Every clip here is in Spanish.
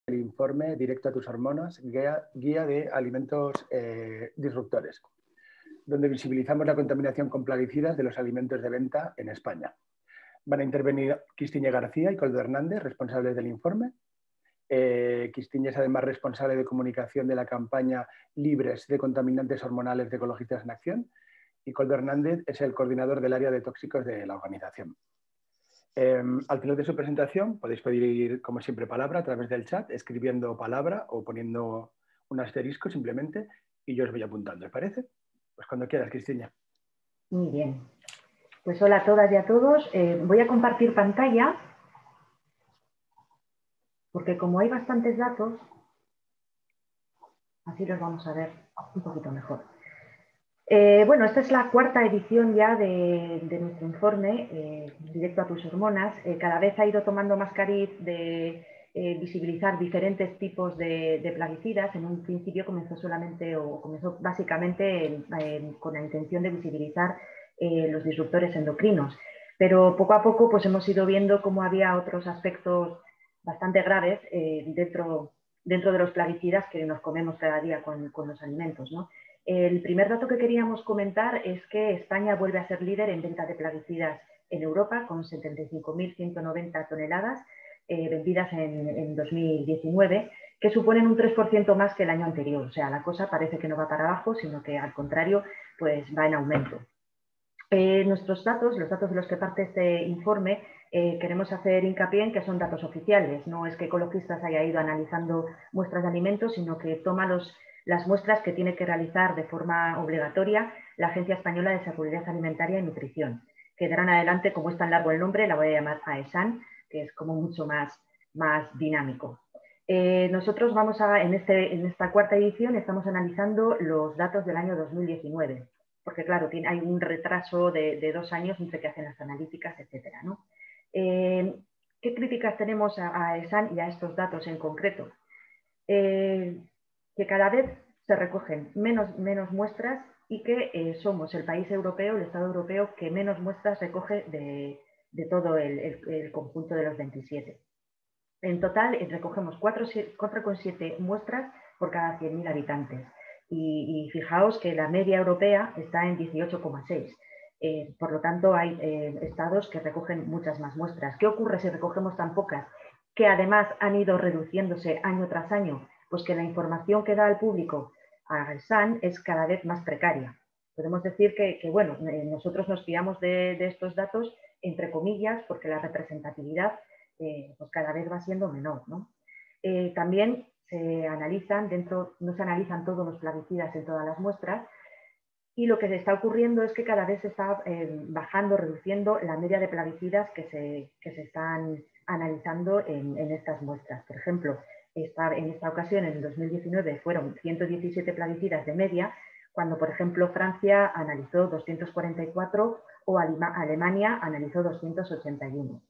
el informe Directo a tus hormonas, guía de alimentos disruptores, donde visibilizamos la contaminación con plaguicidas de los alimentos de venta en España. Van a intervenir Cristina García y Coldo Hernández, responsables del informe. Cristina es además responsable de comunicación de la campaña Libres de contaminantes hormonales de Ecologistas en Acción, y Coldo Hernández es el coordinador del área de tóxicos de la organización. Al final de su presentación podéis pedir, como siempre, palabra a través del chat, escribiendo palabra o poniendo un asterisco simplemente, y yo os voy apuntando, ¿os parece? Pues cuando quieras, Cristina. Muy bien. Pues hola a todas y a todos. Voy a compartir pantalla, porque como hay bastantes datos, así los vamos a ver un poquito mejor. Bueno, esta es la cuarta edición ya de nuestro informe, Directo a tus hormonas. Cada vez ha ido tomando más cariz de visibilizar diferentes tipos de plaguicidas. En un principio comenzó básicamente con la intención de visibilizar los disruptores endocrinos. Pero poco a poco pues, hemos ido viendo cómo había otros aspectos bastante graves dentro de los plaguicidas que nos comemos cada día con los alimentos, ¿no? El primer dato que queríamos comentar es que España vuelve a ser líder en venta de plaguicidas en Europa, con 75.190 toneladas vendidas en 2019, que suponen un 3% más que el año anterior. O sea, la cosa parece que no va para abajo, sino que al contrario, pues va en aumento. Nuestros datos, los datos de los que parte este informe, queremos hacer hincapié en que son datos oficiales. No es que Ecologistas haya ido analizando muestras de alimentos, sino que toma las muestras que tiene que realizar de forma obligatoria la Agencia Española de Seguridad Alimentaria y Nutrición. Que de ahora en adelante, como es tan largo el nombre, la voy a llamar AESAN, que es como mucho más dinámico. Nosotros en esta cuarta edición estamos analizando los datos del año 2019, porque claro, hay un retraso de 2 años entre que hacen las analíticas, etcétera, ¿no? ¿Qué críticas tenemos a AESAN y a estos datos en concreto? Que cada vez se recogen menos muestras y que somos el país europeo, el Estado europeo, que menos muestras recoge de todo el conjunto de los 27. En total recogemos 4,7 muestras por cada 100.000 habitantes. Y fijaos que la media europea está en 18,6. Por lo tanto, hay estados que recogen muchas más muestras. ¿Qué ocurre si recogemos tan pocas? Que además han ido reduciéndose año tras año, pues que la información que da al público a AESAN es cada vez más precaria. Podemos decir que bueno, nosotros nos fiamos de estos datos, entre comillas, porque la representatividad pues cada vez va siendo menor, ¿no? También no se analizan todos los plaguicidas en todas las muestras, y lo que se está ocurriendo es que cada vez se está reduciendo la media de plaguicidas que se están analizando en estas muestras. Por ejemplo, en esta ocasión, en el 2019, fueron 117 plaguicidas de media, cuando, por ejemplo, Francia analizó 244 o Alemania analizó 281.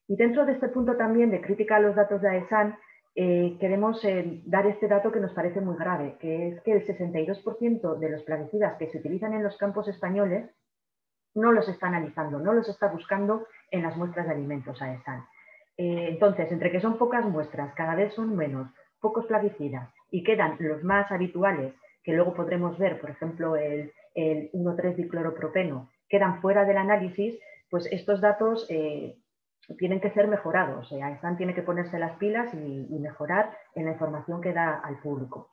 Y dentro de este punto también de crítica a los datos de AESAN, queremos dar este dato que nos parece muy grave, que es que el 62% de los plaguicidas que se utilizan en los campos españoles no los está analizando, no los está buscando en las muestras de alimentos AESAN. Entonces, entre que son pocas muestras, cada vez son menos, pocos plaguicidas, y quedan los más habituales, que luego podremos ver, por ejemplo, el 1,3-dicloropropeno, quedan fuera del análisis, pues estos datos tienen que ser mejorados. AESAN tiene que ponerse las pilas y mejorar en la información que da al público.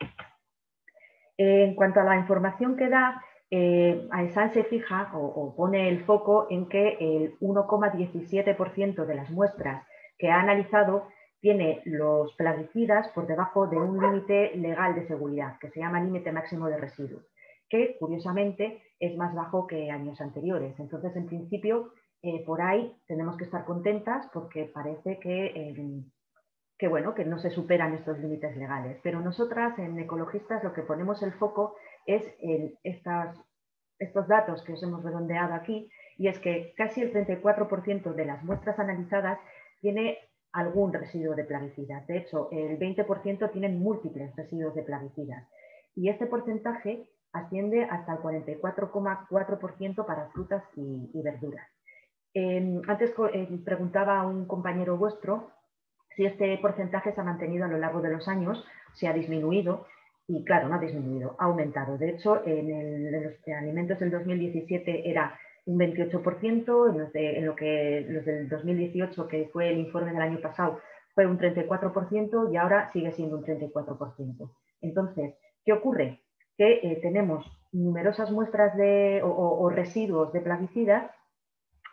En cuanto a la información que da, AESAN se fija o pone el foco en que el 1,17% de las muestras que ha analizado tiene los plaguicidas por debajo de un límite legal de seguridad, que se llama límite máximo de residuos, que curiosamente es más bajo que años anteriores. Entonces, en principio, por ahí tenemos que estar contentas porque parece que no se superan estos límites legales. Pero nosotras, en Ecologistas, lo que ponemos el foco es en estos datos que os hemos redondeado aquí, y es que casi el 34% de las muestras analizadas tiene algún residuo de plaguicidas. De hecho, el 20% tienen múltiples residuos de plaguicidas. Y este porcentaje asciende hasta el 44,4% para frutas y verduras. Antes preguntaba a un compañero vuestro si este porcentaje se ha mantenido a lo largo de los años, se ha disminuido y, claro, no ha disminuido, ha aumentado. De hecho, en los alimentos del 2017 era un 28%, en lo que los del 2018, que fue el informe del año pasado, fue un 34% y ahora sigue siendo un 34%. Entonces, ¿qué ocurre? Que tenemos numerosas muestras o residuos de plaguicidas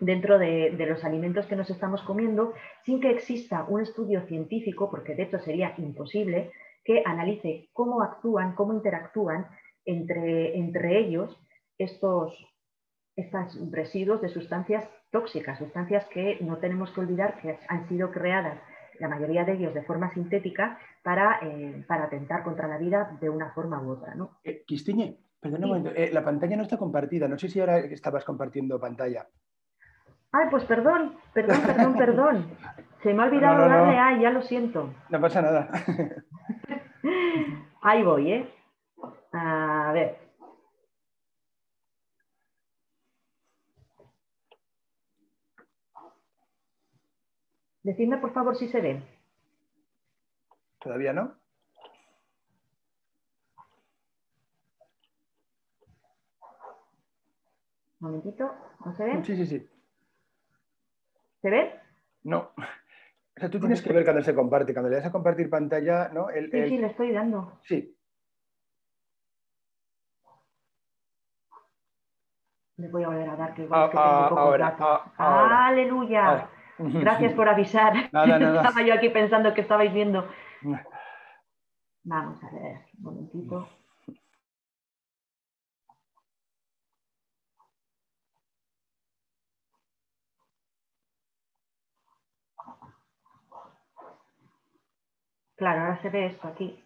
dentro de los alimentos que nos estamos comiendo, sin que exista un estudio científico, porque de hecho sería imposible, que analice cómo actúan, cómo interactúan entre ellos estos residuos de sustancias tóxicas, sustancias que no tenemos que olvidar que han sido creadas, la mayoría de ellos de forma sintética, para atentar contra la vida de una forma u otra, ¿no? Cristiñe, perdona un Sí. momento, la pantalla no está compartida, no sé si ahora estabas compartiendo pantalla. Ay, pues perdón. Se me ha olvidado No, darle a, ya lo siento. no pasa nada. Ahí voy, ¿eh? A ver. Decidme, por favor, si se ve. ¿Todavía no? Un momentito, ¿no se ve? Sí. ¿Se ve? No. O sea, tú tienes que ver cuando se comparte. Cuando le das a compartir pantalla, ¿no? Sí, le estoy dando. Sí. Le voy a volver a dar, que igual es que tengo pocos Ahora, datos. ahora. ¡Aleluya! Gracias por avisar. Nada. Estaba yo aquí pensando que estabais viendo. Vamos a ver, un momentito. Claro, ahora se ve esto aquí.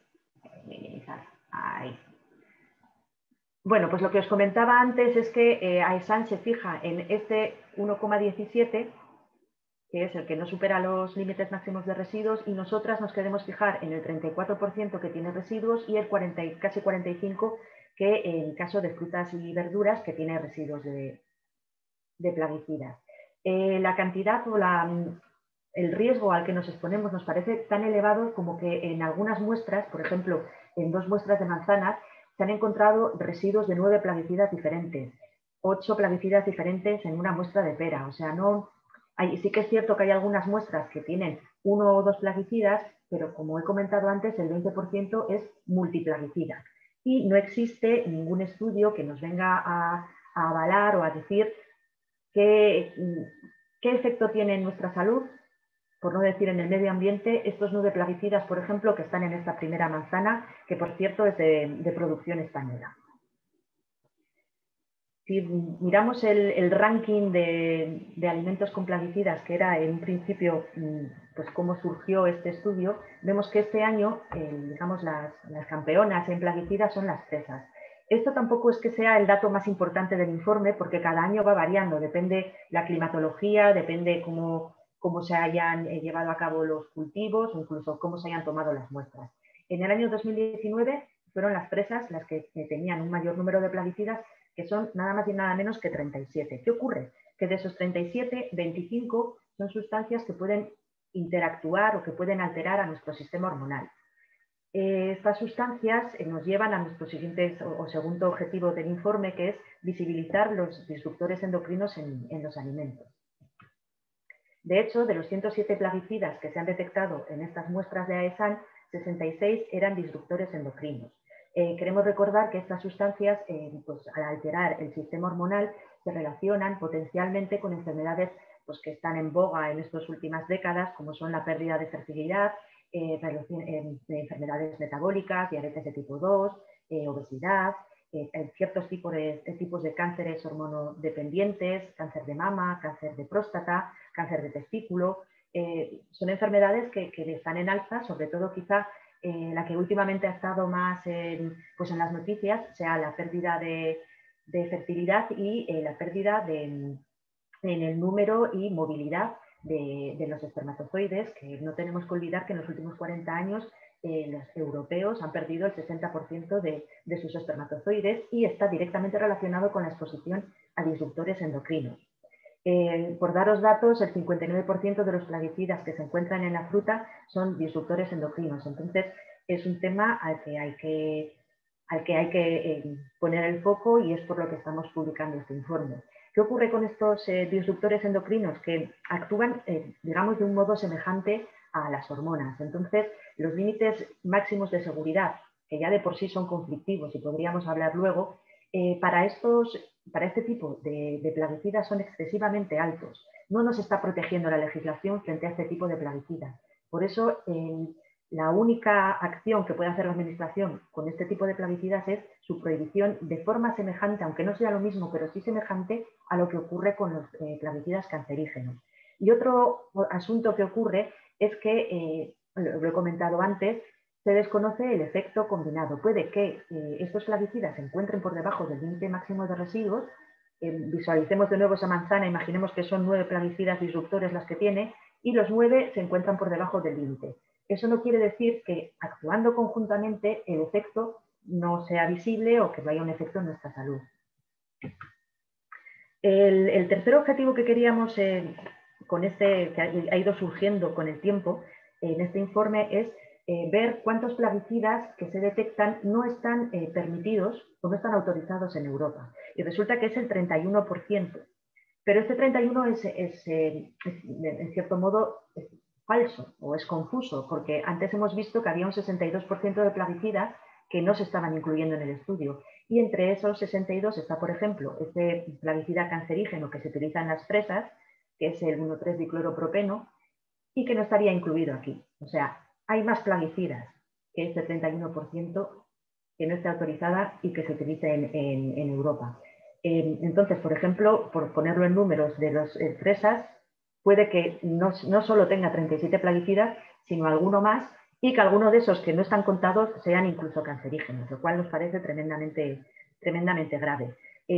Minimizar. Ahí. Bueno, pues lo que os comentaba antes es que AESAN se fija en este 1,17, que es el que no supera los límites máximos de residuos, y nosotras nos queremos fijar en el 34% que tiene residuos y el casi 45% que en caso de frutas y verduras que tiene residuos de plaguicidas. La cantidad o el riesgo al que nos exponemos nos parece tan elevado como que en algunas muestras, por ejemplo, en 2 muestras de manzanas, se han encontrado residuos de 9 plaguicidas diferentes, 8 plaguicidas diferentes en una muestra de pera. O sea, sí que es cierto que hay algunas muestras que tienen 1 o 2 plaguicidas, pero como he comentado antes, el 20% es multiplaguicida. Y no existe ningún estudio que nos venga a avalar o a decir qué efecto tiene en nuestra salud, por no decir en el medio ambiente, estos 9 plaguicidas, por ejemplo, que están en esta primera manzana, que por cierto es de producción española. Si miramos el ranking de alimentos con plaguicidas, que era en un principio pues cómo surgió este estudio, vemos que este año, digamos, las campeonas en plaguicidas son las fresas. Esto tampoco es que sea el dato más importante del informe, porque cada año va variando, depende la climatología, depende cómo se hayan llevado a cabo los cultivos, o incluso cómo se hayan tomado las muestras. En el año 2019 fueron las fresas las que tenían un mayor número de plaguicidas, que son nada más y nada menos que 37. ¿Qué ocurre? Que de esos 37, 25 son sustancias que pueden interactuar o que pueden alterar a nuestro sistema hormonal. Estas sustancias nos llevan a nuestro siguiente o segundo objetivo del informe, que es visibilizar los disruptores endocrinos en los alimentos. De hecho, de los 107 plaguicidas que se han detectado en estas muestras de AESAN, 66 eran disruptores endocrinos. Queremos recordar que estas sustancias, pues, al alterar el sistema hormonal, se relacionan potencialmente con enfermedades pues, que están en boga en estas últimas décadas, como son la pérdida de fertilidad, enfermedades metabólicas, diabetes de tipo 2, obesidad, ciertos tipos de cánceres hormonodependientes, cáncer de mama, cáncer de próstata, cáncer de testículo. Son enfermedades que están en alza, sobre todo quizá la que últimamente ha estado más pues en las noticias, sea la pérdida de fertilidad y la pérdida en el número y movilidad de los espermatozoides, que no tenemos que olvidar que en los últimos 40 años los europeos han perdido el 60% de sus espermatozoides y está directamente relacionado con la exposición a disruptores endocrinos. Por daros datos, el 59% de los plaguicidas que se encuentran en la fruta son disruptores endocrinos. Entonces, es un tema al que hay que poner el foco y es por lo que estamos publicando este informe. ¿Qué ocurre con estos disruptores endocrinos? Que actúan, digamos, de un modo semejante a las hormonas. Entonces, los límites máximos de seguridad, que ya de por sí son conflictivos y podríamos hablar luego, para este tipo de plaguicidas son excesivamente altos. No nos está protegiendo la legislación frente a este tipo de plaguicidas. Por eso, la única acción que puede hacer la Administración con este tipo de plaguicidas es su prohibición de forma semejante, aunque no sea lo mismo, pero sí semejante a lo que ocurre con los plaguicidas cancerígenos. Y otro asunto que ocurre es que, lo he comentado antes, se desconoce el efecto combinado. Puede que estos plaguicidas se encuentren por debajo del límite máximo de residuos. Visualicemos de nuevo esa manzana, imaginemos que son 9 plaguicidas disruptores las que tiene y los 9 se encuentran por debajo del límite. Eso no quiere decir que actuando conjuntamente el efecto no sea visible o que no haya un efecto en nuestra salud. El tercer objetivo que queríamos que ha ido surgiendo con el tiempo en este informe es ver cuántos plaguicidas que se detectan no están permitidos o no están autorizados en Europa. Y resulta que es el 31%. Pero este 31% es en cierto modo, falso o es confuso, porque antes hemos visto que había un 62% de plaguicidas que no se estaban incluyendo en el estudio. Y entre esos 62 está, por ejemplo, este plaguicida cancerígeno que se utiliza en las fresas, que es el 1,3-dicloropropeno, y que no estaría incluido aquí. O sea, hay más plaguicidas que este 31% que no esté autorizada y que se utilice en Europa. Entonces, por ejemplo, por ponerlo en números de las fresas, puede que no solo tenga 37 plaguicidas, sino alguno más, y que alguno de esos que no están contados sean incluso cancerígenos, lo cual nos parece tremendamente grave.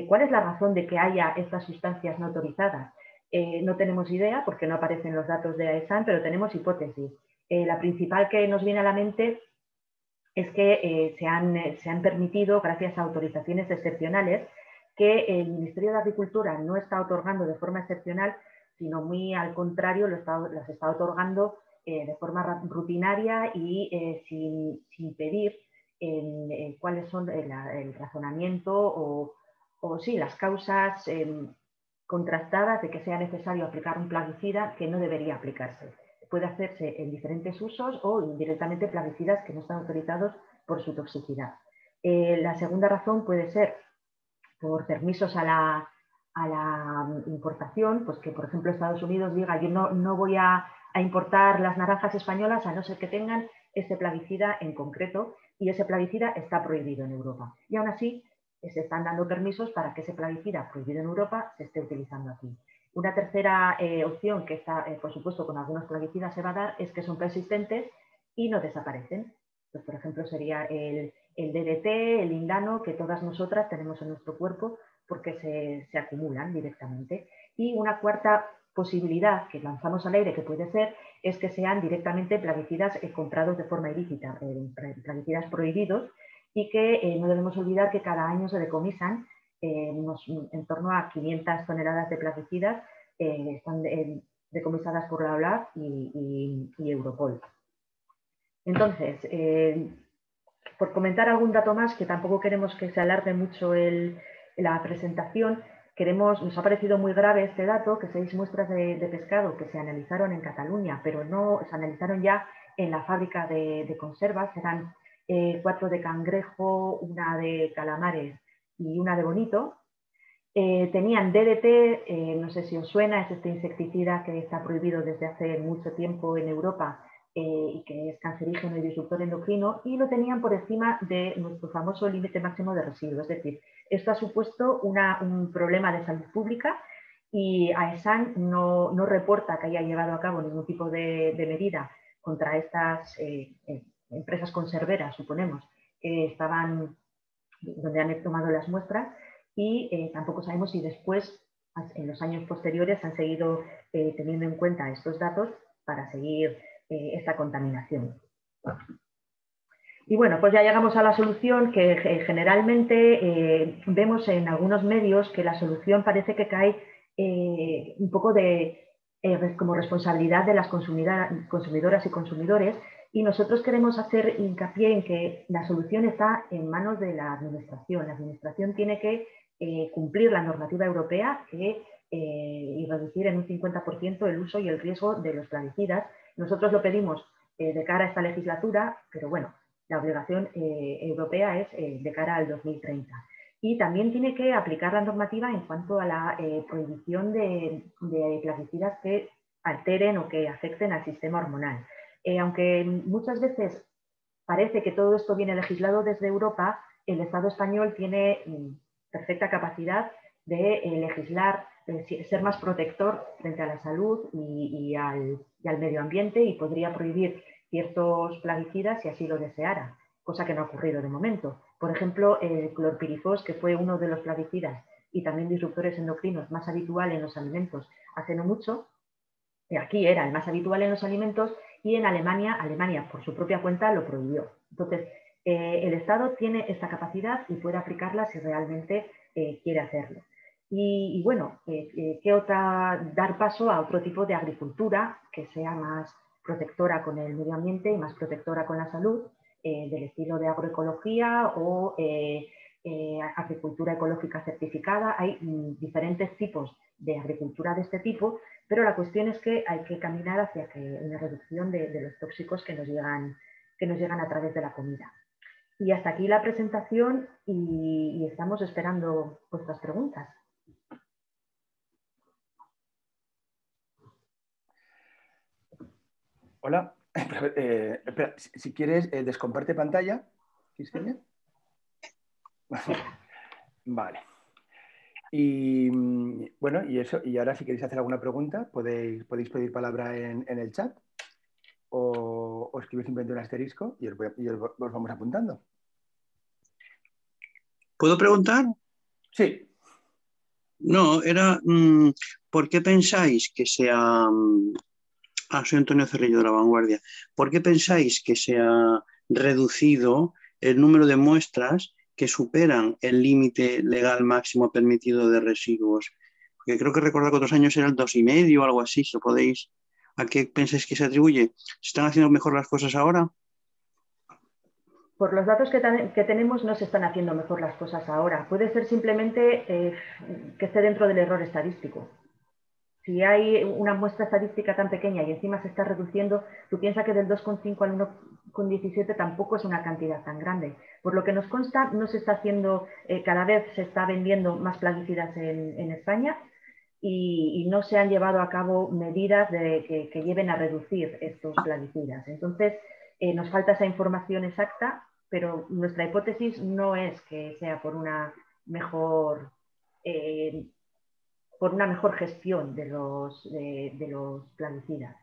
¿Cuál es la razón de que haya estas sustancias no autorizadas? No tenemos idea porque no aparecen los datos de AESAN, pero tenemos hipótesis. La principal que nos viene a la mente es que se han permitido, gracias a autorizaciones excepcionales, que el Ministerio de Agricultura no está otorgando de forma excepcional, sino muy al contrario, las está otorgando de forma rutinaria y sin pedir cuáles son el razonamiento o sí, las causas contrastadas de que sea necesario aplicar un plaguicida que no debería aplicarse. Puede hacerse en diferentes usos o indirectamente plaguicidas que no están autorizados por su toxicidad. La segunda razón puede ser por permisos a la importación, pues que por ejemplo Estados Unidos diga yo no voy a importar las naranjas españolas a no ser que tengan este plaguicida en concreto y ese plaguicida está prohibido en Europa. Y aún así se están dando permisos para que ese plaguicida prohibido en Europa se esté utilizando aquí. Una tercera opción que está, por supuesto, con algunos plaguicidas se va a dar es que son persistentes y no desaparecen. Pues, por ejemplo, sería el DDT, el lindano, que todas nosotras tenemos en nuestro cuerpo porque se acumulan directamente. Y una cuarta posibilidad que lanzamos al aire que puede ser es que sean directamente plaguicidas comprados de forma ilícita, plaguicidas prohibidos, y que no debemos olvidar que cada año se decomisan en torno a 500 toneladas de plaguicidas, están decomisadas por la OLAF y Europol. Entonces, por comentar algún dato más, que tampoco queremos que se alargue mucho la presentación, nos ha parecido muy grave este dato, que 6 muestras de pescado que se analizaron en Cataluña, pero no se analizaron ya en la fábrica de conservas, eran 4 de cangrejo, una de calamares y una de bonito. Tenían DDT, no sé si os suena, es este insecticida que está prohibido desde hace mucho tiempo en Europa y que es cancerígeno y disruptor endocrino, y lo tenían por encima de nuestro famoso límite máximo de residuos. Es decir, esto ha supuesto un problema de salud pública y AESAN no reporta que haya llevado a cabo ningún tipo de medida contra estas empresas conserveras, suponemos, que donde han tomado las muestras, y tampoco sabemos si después, en los años posteriores, han seguido teniendo en cuenta estos datos para seguir esta contaminación. Y bueno, pues ya llegamos a la solución, que generalmente vemos en algunos medios que la solución parece que cae un poco como responsabilidad de las consumidoras y consumidores, y nosotros queremos hacer hincapié en que la solución está en manos de la Administración. La Administración tiene que cumplir la normativa europea y reducir en un 50% el uso y el riesgo de los plaguicidas. Nosotros lo pedimos de cara a esta legislatura, pero bueno, la obligación europea es de cara al 2030. Y también tiene que aplicar la normativa en cuanto a la prohibición de plaguicidas que alteren o que afecten al sistema hormonal. Aunque muchas veces parece que todo esto viene legislado desde Europa, el Estado español tiene perfecta capacidad de legislar, de ser más protector frente a la salud y al medio ambiente, y podría prohibir ciertos plaguicidas si así lo deseara, cosa que no ha ocurrido de momento. Por ejemplo, el clorpirifos, que fue uno de los plaguicidas y también disruptores endocrinos más habitual en los alimentos hace no mucho, aquí era el más habitual en los alimentos, y en Alemania por su propia cuenta lo prohibió. Entonces, el Estado tiene esta capacidad y puede aplicarla si realmente quiere hacerlo. Y bueno, ¿qué otra? Dar paso a otro tipo de agricultura que sea más protectora con el medio ambiente y más protectora con la salud, del estilo de agroecología o agricultura ecológica certificada. Hay diferentes tipos de agricultura de este tipo, pero la cuestión es que hay que caminar hacia una reducción de los tóxicos que nos llegan a través de la comida. Y hasta aquí la presentación, y estamos esperando vuestras preguntas. Hola. Espera, si quieres, descomparte pantalla. ¿Cristina? Vale. Y bueno, y eso, y ahora si queréis hacer alguna pregunta, podéis pedir palabra en el chat o escribir simplemente un asterisco y os vamos apuntando. ¿Puedo preguntar? Sí. No, era ¿por qué pensáis que sea... soy Antonio Cerrillo de La Vanguardia. ¿Por qué pensáis que se ha reducido el número de muestras que superan el límite legal máximo permitido de residuos? Porque creo que recordar que otros años era el 2,5 o algo así, si lo podéis. ¿A qué pensáis que se atribuye? ¿Se están haciendo mejor las cosas ahora? Por los datos que tenemos, no se están haciendo mejor las cosas ahora. Puede ser simplemente que esté dentro del error estadístico. Si hay una muestra estadística tan pequeña y encima se está reduciendo, tú piensas que del 2,5 al 1,17 tampoco es una cantidad tan grande. Por lo que nos consta, no se está haciendo, cada vez se está vendiendo más plaguicidas en España, y no se han llevado a cabo medidas que lleven a reducir estos plaguicidas. Entonces, nos falta esa información exacta, pero nuestra hipótesis no es que sea por una mejor gestión de los plaguicidas.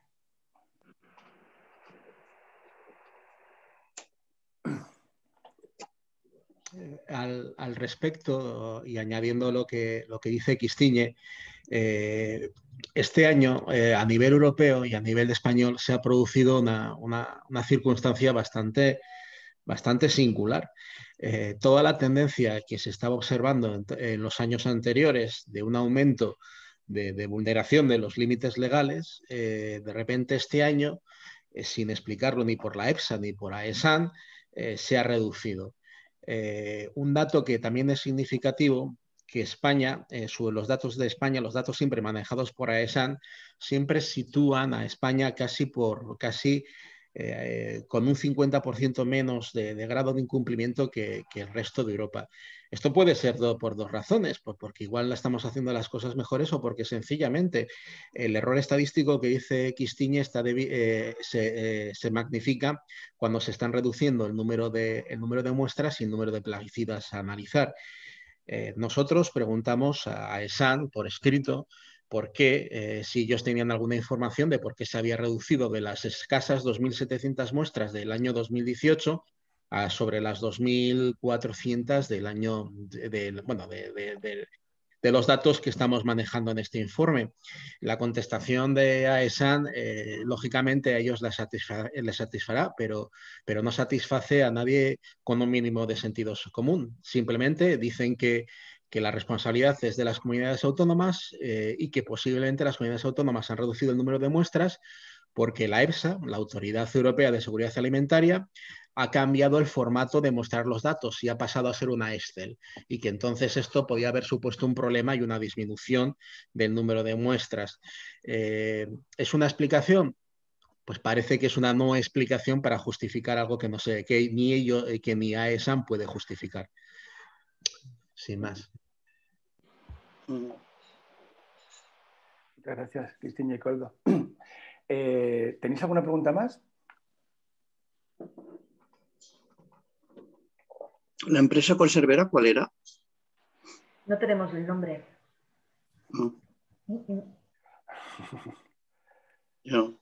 Al respecto, y añadiendo lo que dice Quistiñe, este año a nivel europeo y a nivel español se ha producido una circunstancia bastante singular. Toda la tendencia que se estaba observando en los años anteriores de un aumento de vulneración de los límites legales, de repente este año, sin explicarlo ni por la EFSA ni por AESAN, se ha reducido. Un dato que también es significativo, que España, los datos de España, los datos siempre manejados por AESAN, siempre sitúan a España casi con un 50% menos de grado de incumplimiento que el resto de Europa. Esto puede ser por dos razones, porque igual estamos haciendo las cosas mejores, o porque sencillamente el error estadístico que dice Quistiñe se magnifica cuando se están reduciendo el número de muestras y el número de plaguicidas a analizar. Nosotros preguntamos a ESAN por escrito por qué, si ellos tenían alguna información de por qué se había reducido de las escasas 2.700 muestras del año 2018 a sobre las 2.400 del año de los datos que estamos manejando en este informe. La contestación de AESAN, lógicamente a ellos les satisfará, pero no satisface a nadie con un mínimo de sentido común. Simplemente dicen que que la responsabilidad es de las comunidades autónomas y que posiblemente las comunidades autónomas han reducido el número de muestras porque la EFSA, la Autoridad Europea de Seguridad Alimentaria, ha cambiado el formato de mostrar los datos y ha pasado a ser una Excel, y que entonces esto podía haber supuesto un problema y una disminución del número de muestras. ¿Es una explicación? Pues parece que es una no explicación para justificar algo que no sé, que ni ellos, que ni AESAM puede justificar. Sin más. Muchas gracias, Cristina y Coldo. ¿Tenéis alguna pregunta más? ¿La empresa conservera cuál era? No tenemos el nombre. No. No.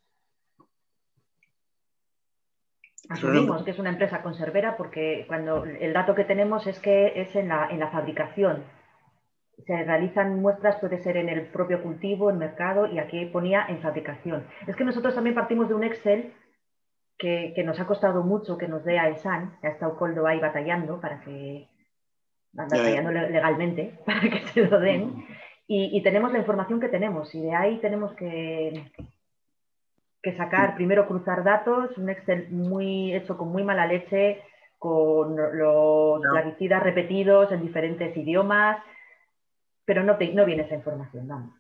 Asumimos que es una empresa conservera porque cuando el dato que tenemos es que es en la fabricación. Se realizan muestras, puede ser en el propio cultivo, en mercado, y aquí ponía en fabricación. Es que nosotros también partimos de un Excel que nos ha costado mucho que nos dé AESAN, que ha estado Coldo ahí batallando legalmente para que se lo den, y tenemos la información que tenemos, y de ahí tenemos que sacar, primero cruzar datos, un Excel hecho con muy mala leche, con los plaguicidas repetidos en diferentes idiomas, pero no viene esa información, vamos.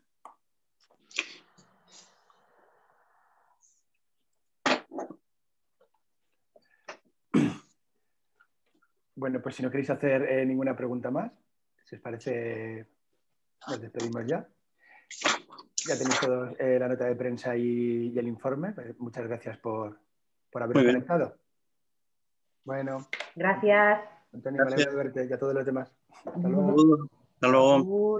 Bueno, pues si no queréis hacer ninguna pregunta más, si os parece, nos despedimos ya. Ya tenéis todos la nota de prensa y el informe. Muchas gracias por haber conectado. Bueno. Gracias. Antonio, me alegro de verte y a todos los demás. Hasta luego. Hasta luego.